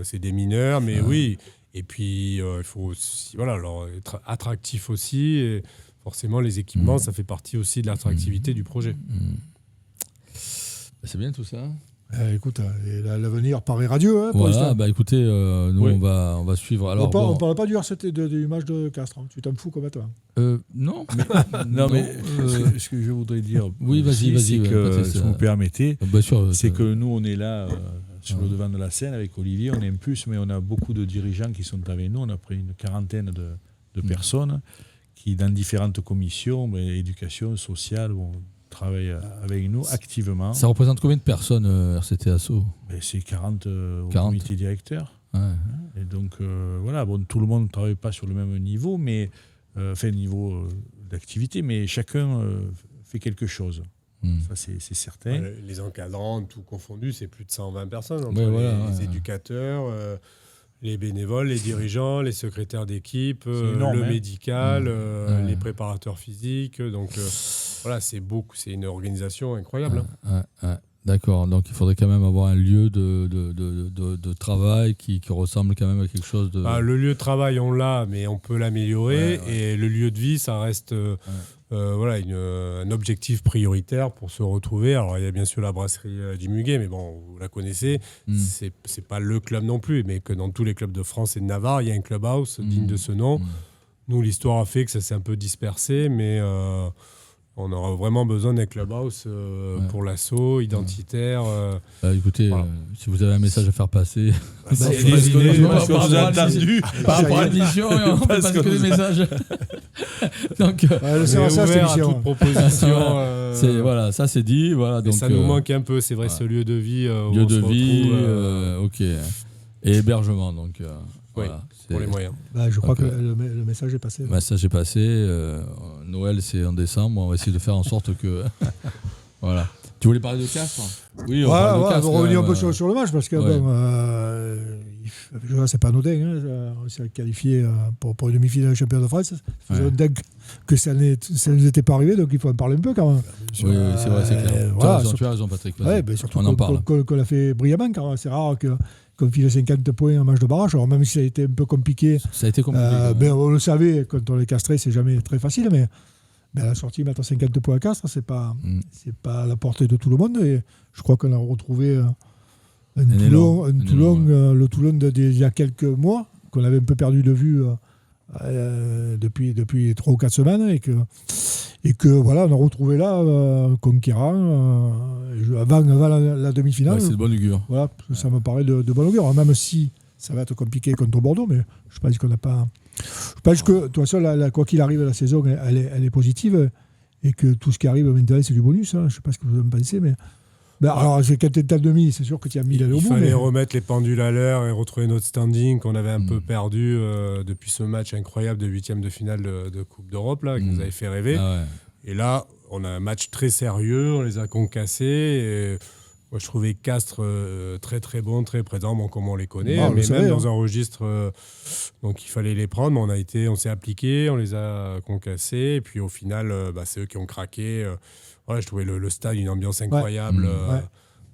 c'est des mineurs, mais oui. Et puis, il faut aussi, leur être attractif aussi. Et forcément, les équipements, ça fait partie aussi de l'attractivité du projet. C'est bien tout ça. Écoute, l'avenir paraît radieux. Hein, voilà, écoutez, nous on va suivre. Alors, on ne parle pas du RCT, du match de Castres. Hein. Tu t'en fous comme toi. Non. Mais ce que je voudrais dire, vas-y, c'est que, si vous me permettez, c'est que nous on est là sur le devant de la scène avec Olivier, on est un plus, mais on a beaucoup de dirigeants qui sont avec nous. On a pris une quarantaine de personnes qui, dans différentes commissions, éducation, sociale, travaille avec nous activement. Ça représente combien de personnes, RCT Asso ? C'est 40 au comité directeur. Et donc, tout le monde ne travaille pas sur le même niveau, mais niveau d'activité, mais chacun fait quelque chose. Ça, c'est certain. Les encadrants, tout confondu, c'est plus de 120 personnes. Entre les éducateurs, les bénévoles, les dirigeants, les secrétaires d'équipe, le médical, les préparateurs physiques. Donc, c'est beaucoup. C'est une organisation incroyable. D'accord. Donc, il faudrait quand même avoir un lieu de travail qui ressemble quand même à quelque chose de... Le lieu de travail, on l'a, mais on peut l'améliorer. Et le lieu de vie, ça reste... un objectif prioritaire pour se retrouver. Alors, il y a bien sûr la brasserie du Muguet, mais bon, vous la connaissez. C'est pas le club non plus, mais que dans tous les clubs de France et de Navarre, il y a un clubhouse digne de ce nom. Nous, l'histoire a fait que ça s'est un peu dispersé, mais on aura vraiment besoin d'un clubhouse pour l'assaut, identitaire. Écoutez, voilà. Si vous avez un message à faire passer, parce que vous avez entendu par rapport à l'émission, on peut passer que des messages. Donc, c'est ouvert à toute proposition. Voilà, ça c'est dit. Voilà, donc, ça nous manque un peu, c'est vrai, ce lieu de vie. Lieu de vie, ok. Et hébergement, donc. Voilà, pour les moyens. Je crois que le message est passé. Le message est passé. Noël, c'est en décembre. On va essayer de faire en sorte que. Voilà. Tu voulais parler de Castres ? Oui, on va revenir un peu sur le match parce que c'est pas anodin. On s'est qualifié pour une demi-finale de championnat de France. Ça faisait dingue que ça ne nous était pas arrivé, donc il faut en parler un peu quand même. Oui, c'est vrai, c'est clair. Tu as raison, Patrick. Surtout qu'on l'a fait brillamment, car c'est rare qu'on file 50 points en match de barrage. Alors même si ça a été un peu compliqué, on le savait, quand on est castré, c'est jamais très facile, mais à la sortie, mettre 50 points à Castres, c'est pas à la portée de tout le monde. Et je crois qu'on a retrouvé le Toulon d'il y a quelques mois, qu'on avait un peu perdu de vue depuis 3 ou 4 semaines, et que voilà, on a retrouvé là, conquérant, avant la demi-finale. C'est de bonne augure. Voilà, ça me paraît de bonne augure. Alors, même si ça va être compliqué contre Bordeaux, mais je pense qu'on n'a pas. Je pense que, de toute façon, quoi qu'il arrive, la saison, elle est positive, et que tout ce qui arrive maintenant, c'est du bonus. Je ne sais pas ce que vous en pensez, mais. Alors, quand tu es en demi, c'est sûr que tu as mis l'aller au bout. Il fallait remettre les pendules à l'heure et retrouver notre standing qu'on avait un peu perdu depuis ce match incroyable de 8e de finale de Coupe d'Europe là, qui nous avait fait rêver. Et là, on a un match très sérieux, on les a concassés. Et moi, je trouvais Castres très très bon, très présent, comme on les connaît, mais même dans un registre. Donc il fallait les prendre, mais on s'est appliqué, on les a concassés. Et puis au final, c'est eux qui ont craqué. Je trouvais le stade une ambiance incroyable.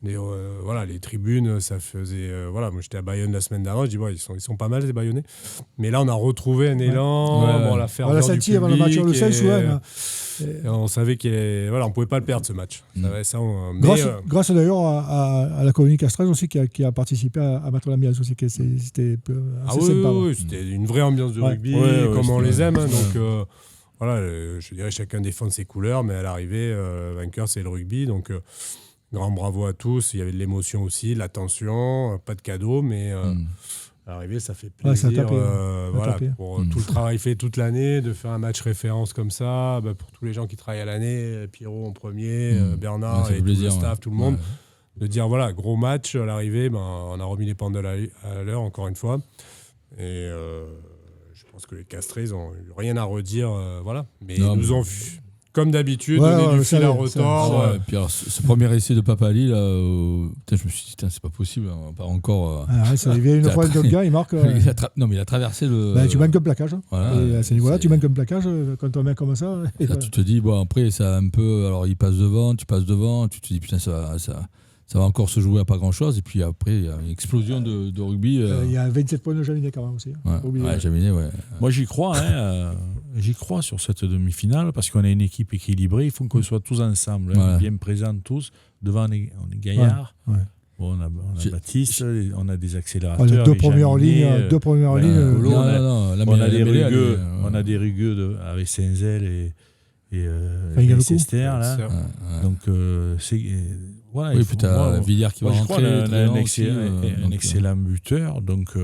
Les tribunes, ça faisait. Moi, j'étais à Bayonne la semaine d'avant. Je dis, ils sont pas mal, les Bayonnais. Mais là, on a retrouvé un élan. La ferveur du public. Avant le match le 16, on savait on pouvait pas le perdre, ce match. Grâce d'ailleurs à la commune castroise aussi qui a participé à mettre l'ambiance aussi. C'était assez sympa. Oui, c'était une vraie ambiance de rugby, comme on les aime. Donc. Je dirais chacun défend ses couleurs, mais à l'arrivée, vainqueur, c'est le rugby. Donc, grand bravo à tous. Il y avait de l'émotion aussi, de la tension, pas de cadeau, mais à l'arrivée, ça fait plaisir. Pour tout le travail fait toute l'année, de faire un match référence comme ça, pour tous les gens qui travaillent à l'année, Pierrot en premier, Bernard et tout le staff, tout le monde, de dire gros match, à l'arrivée, on a remis les pendules à l'heure, encore une fois. Et. Je pense que les castrés, ils n'ont rien à redire. Mais ils nous ont, comme d'habitude, donné du fil à retordre. Et puis alors, ce premier essai de Papali, là, je me suis dit, c'est pas possible, on part encore. C'est arrivé une fois, le gars, il marque. Non, mais il a traversé le. Tu manques un plaquage. Et à ce niveau-là, tu manques un plaquage quand on met comme ça. Là, tu te dis, après, ça a un peu. Alors, il passe devant, tu passes devant, tu te dis, putain, ça va encore se jouer à pas grand-chose. Et puis après, il y a une explosion de rugby. Il y a 27 points de Jaminet quand même aussi. Jaminet, Moi, j'y crois. J'y crois sur cette demi-finale parce qu'on a une équipe équilibrée. Il faut qu'on soit tous ensemble, bien présents tous. Devant, on est gaillards. Bon, on a Baptiste, on a des accélérateurs. Deux premières lignes. On a des rugueux avec Saint-Zel et Leicester. Donc, c'est. Oui, puis tu as Villiers qui va rentrer. On a un excellent buteur. Donc,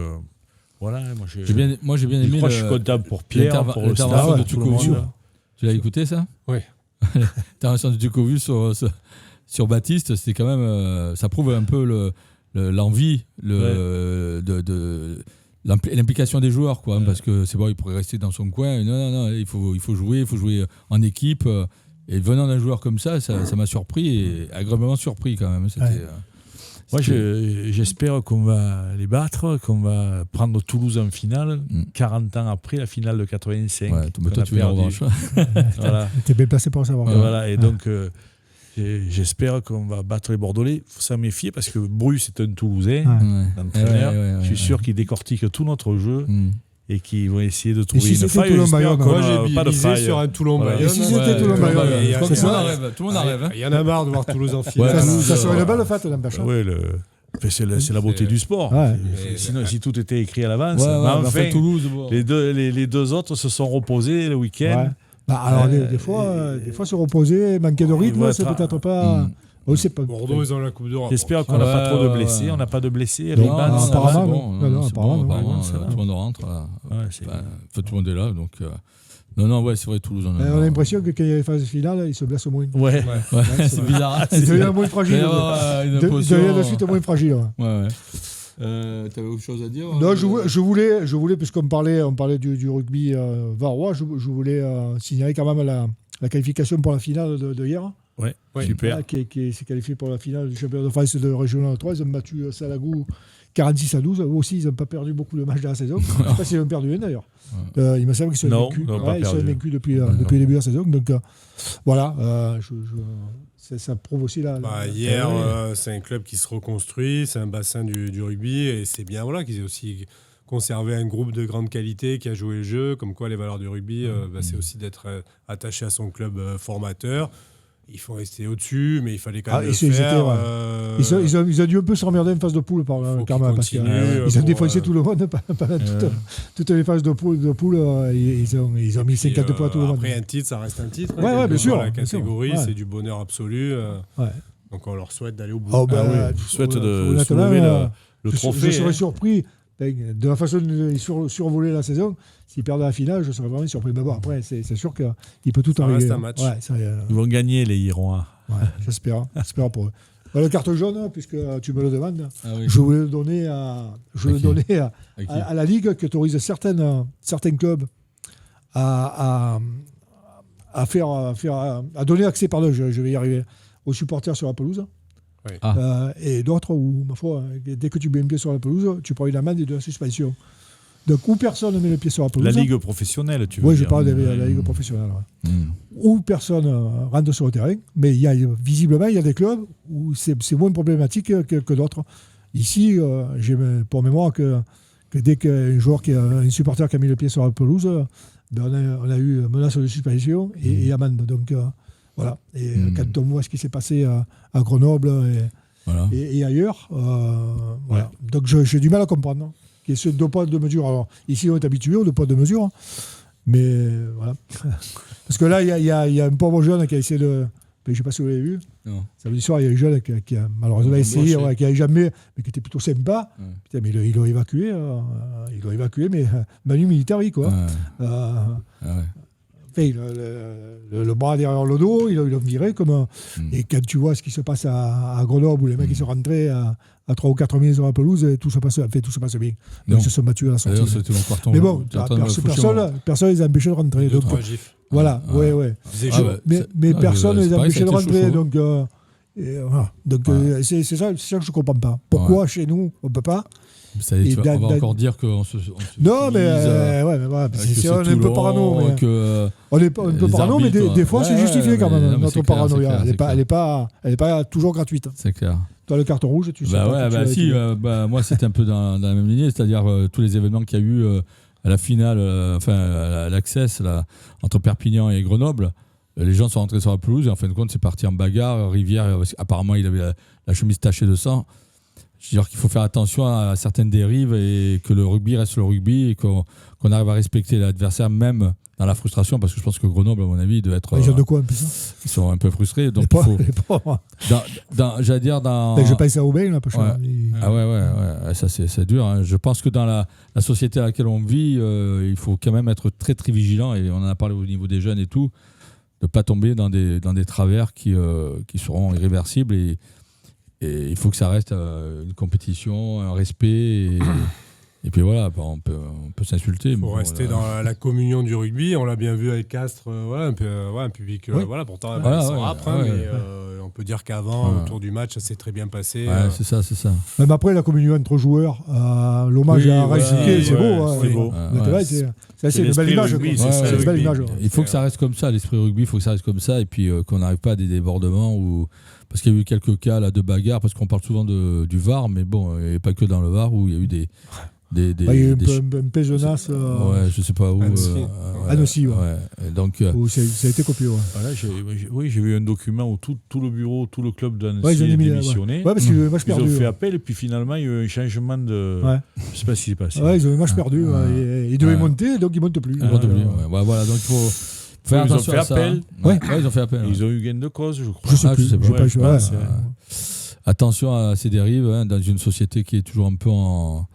moi, j'ai bien aimé. Je suis content pour Pierre, pour le staff de Tukovu. Tu l'as écouté, ça ? Oui. L'intervention de Tukovu sur Baptiste, c'était quand même. Ça prouve un peu l'envie, l'implication des joueurs, quoi. Parce que c'est bon, il pourrait rester dans son coin. Non, il faut jouer en équipe. Et venant d'un joueur comme ça m'a surpris et agréablement surpris quand même. Moi, j'espère qu'on va les battre, qu'on va prendre Toulouse en finale, 40 ans après la finale de 85. Toi, tu viens en revanche. T'es bien placé pour savoir. Et donc, j'espère qu'on va battre les Bordelais. Il faut s'en méfier parce que Bruce est un Toulousain, l'entraîneur. Je suis sûr qu'il décortique tout notre jeu. Et qui vont essayer de trouver une faille. Moi, j'ai misé sur un Toulon-Bayonne. Si c'était Toulon-Bayonne, tout le monde en rêve. Il y en a marre de voir Toulouse en finale. Ça serait une belle fête, l'Ambach. Oui, C'est la beauté du sport. Ouais. Sinon, si tout était écrit à l'avance. Enfin, Toulouse, les deux autres se sont reposés le week-end. Ouais. Alors, des fois, se reposer, manquer de rythme, c'est peut-être pas. On sait pas. Bordeaux, ils ont la Coupe d'Europe. J'espère qu'on n'a pas trop de blessés. On n'a pas de blessés. Apparemment, tout le monde rentre. Tout le monde est là. Donc, non, c'est vrai, Toulouse. On a l'impression que quand il y a les phases finales, ils se blessent moins. Ouais, c'est bizarre. Ils deviennent moins fragiles. Ils deviennent de suite moins fragiles. Ouais. T'avais autre chose à dire? Non, je voulais, puisqu'on parlait du rugby varois, je voulais signaler quand même la qualification pour la finale de hier. Ouais, super. Qui s'est qualifié pour la finale du championnat de France de Régional 3. Ils ont battu Salagou 46-12. Eux aussi, ils n'ont pas perdu beaucoup de matchs de la saison. Je ne sais pas s'ils ont perdu un d'ailleurs. Il me semble qu'ils sont vaincus. Ils sont vaincus depuis le début de la saison. Donc voilà, ça prouve aussi là. Hier, c'est un club qui se reconstruit, c'est un bassin du rugby et c'est bien qu'ils aient aussi conservé un groupe de grande qualité qui a joué le jeu. Comme quoi, les valeurs du rugby, c'est aussi d'être attaché à son club formateur. Il faut rester au-dessus, mais il fallait quand même le faire. Ils ont dû un peu s'emmerder en phase de poule, carrément, parce qu'ils ont défoncé tout le monde pendant toutes les phases de poule. Ils ont mis 50 points à tout le monde. Après, un titre, ça reste un titre. Bien sûr. La catégorie, c'est du bonheur absolu. Donc, on leur souhaite d'aller au bout. Je souhaite de soulever le trophée. Je serais surpris. De la façon dont ils survolaient la saison, s'ils perdent la finale, je serais vraiment surpris. Mais bon, après, c'est sûr qu'il peut tout arriver. Ça reste un match. Ils vont gagner, les Irois. Ouais, j'espère pour eux. Le carte jaune, puisque tu me le demandes, je voulais le donner à la Ligue qui autorise certains clubs à donner accès, je vais y arriver, aux supporters sur la pelouse. Oui. Et d'autres où, ma foi, dès que tu mets un pied sur la pelouse, tu prends une amende et de la suspension. Donc, où personne ne met le pied sur la pelouse. La Ligue professionnelle, tu veux dire. Oui, je parle de la Ligue professionnelle. Où personne rentre sur le terrain, mais visiblement, il y a des clubs où c'est moins problématique que d'autres. Ici, j'ai pour mémoire que dès qu'un joueur, un supporter qui a mis le pied sur la pelouse, on a eu menace de suspension et amende. Donc, voilà. Et quand on voit ce qui s'est passé à Grenoble et ailleurs, voilà. Donc j'ai du mal à comprendre. Qu'il y ait ce deux poids, deux mesures. Alors, ici, on est habitué aux deux poids, deux mesures. Mais voilà. Parce que là, il y a un pauvre jeune qui a essayé de. Je ne sais pas si vous l'avez vu. Non. Samedi soir, il y a un jeune qui a malheureusement essayé, qui n'avait jamais, mais qui était plutôt sympa. Putain, mais ils l'ont évacué. Mais Manu Militari, quoi. Le bras derrière le dos, ils l'ont viré. Et quand tu vois ce qui se passe à Grenoble, où les mecs ils sont rentrés à 3 ou 4 minutes sur la pelouse, et tout se passe bien. Donc ils se sont battus à la sortie. Mais bon, personne ne les a empêchés de rentrer. Donc, voilà, mais personne ne les a empêchés de rentrer. Donc, c'est ça que je ne comprends pas. Pourquoi chez nous, on ne peut pas? On va encore dire qu'on se. Non, mais voilà. C'est un peu parano. On est un peu parano, mais des fois, c'est justifié quand même, notre paranoïa. Elle n'est pas toujours gratuite. C'est clair. Toi, le carton rouge, tu sais. Moi, c'était un peu dans la même lignée, c'est-à-dire tous les événements qu'il y a eu à la finale, à l'Access, entre Perpignan et Grenoble. Les gens sont rentrés sur la pelouse et en fin de compte, c'est parti en bagarre. Rivière, apparemment, il avait la chemise tachée de sang. Je veux dire qu'il faut faire attention à certaines dérives et que le rugby reste le rugby et qu'on arrive à respecter l'adversaire même dans la frustration, parce que je pense que Grenoble, à mon avis, doit être. Ils ont de quoi un peu ça. Ils sont un peu frustrés. Donc il faut. J'allais dire dans. Je passe à Aubin, là, pas cher. Ouais, ça c'est dur. Hein. Je pense que dans la société à laquelle on vit, il faut quand même être très très vigilant, et on en a parlé au niveau des jeunes et tout, de ne pas tomber dans des travers qui seront irréversibles. Et il faut que ça reste une compétition, un respect. Et puis voilà, on peut s'insulter. Il faut rester dans la communion du rugby. On l'a bien vu avec Castres, un public, pourtant, ils sont âpres, mais on peut dire qu'avant, autour du match, ça s'est très bien passé. C'est ça. Même après, la communion entre joueurs, l'hommage à Raizuke, c'est beau. C'est beau. C'est une belle image. C'est une belle image. Il faut que ça reste comme ça, l'esprit rugby, il faut que ça reste comme ça, et puis qu'on n'arrive pas à des débordements parce qu'il y a eu quelques cas là, de bagarres, parce qu'on parle souvent du VAR, mais bon, et pas que dans le VAR, où il y a eu il y a eu un peu jeunesse. Ouais, je sais pas où. Annecy, donc, où ça a été copié. Voilà, j'ai vu un document où tout le bureau, tout le club d'Annecy a démissionné. Ouais, parce que le match perdu. Ils ont fait appel et puis finalement, il y a eu un changement de. Je sais pas ce qui s'est passé. Ouais, ils ont eu un match perdu. Ils devaient monter, donc ils ne montent plus. Voilà, donc il faut. Ils ont fait appel. Ils ont fait appel. Ils ont eu gain de cause, je crois. Je sais pas. Attention à ces dérives dans une société qui est toujours un peu en.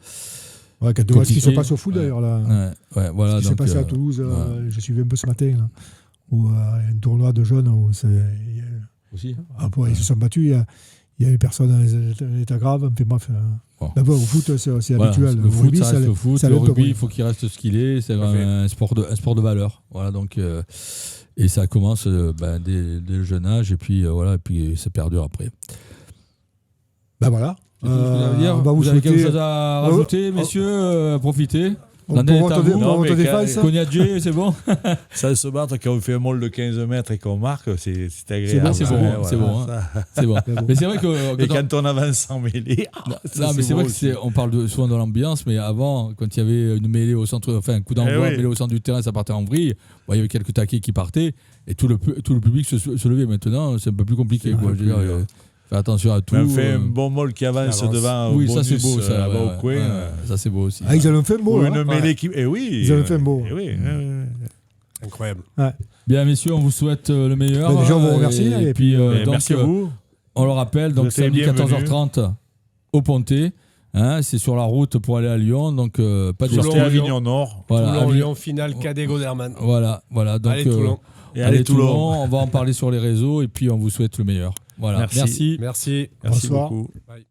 Ce qui se passe au foot d'ailleurs là. Voilà, ce qui s'est passé à Toulouse, je suivais un peu ce matin là, où un tournoi de jeunes où aussi. Ils se sont battus. Il y a eu personne dans l'état grave. Bref. D'abord, au foot, c'est habituel. Le foot, ça reste le foot. Le rugby, il faut qu'il reste ce qu'il est. C'est un sport de valeur. Voilà, donc, et ça commence dès le jeune âge, et puis, et puis ça perdure après. Voilà. Vous avez quelque chose à rajouter, messieurs? Profitez. Pour Cognac J, c'est bon. Ça se battre quand on fait un môle de 15 mètres et qu'on marque, c'est agréable. C'est bon. Mais c'est vrai que. Et quand on avance sans mêlée. Mais c'est vrai qu'on parle souvent de l'ambiance, mais avant, quand il y avait une mêlée au centre, enfin un coup d'envoi, mêlée au centre du terrain, ça partait en vrille. Il y avait quelques taquets qui partaient et tout le public se levait. Maintenant, c'est un peu plus compliqué. Fais attention à tout. On fait un bon môle qui avance devant. Oui, ça c'est beau. Ça, au coin. Ça c'est beau aussi. Ils en ont fait un beau. Une mêlée qui. Ils en ont fait un beau. Incroyable. Bien, messieurs, on vous souhaite le meilleur. Déjà, on vous remercie. Et puis, merci à vous. On le rappelle, donc samedi 14h30 au Pontet. C'est sur la route pour aller à Lyon. Donc, pas de sortie à Avignon Nord. Toulon, finale cadet Goderman. Voilà. Donc, allez, Toulon. Allez, Toulon. On va en parler sur les réseaux et puis on vous souhaite le meilleur. Voilà. Merci. Merci Bonsoir. beaucoup. Bye.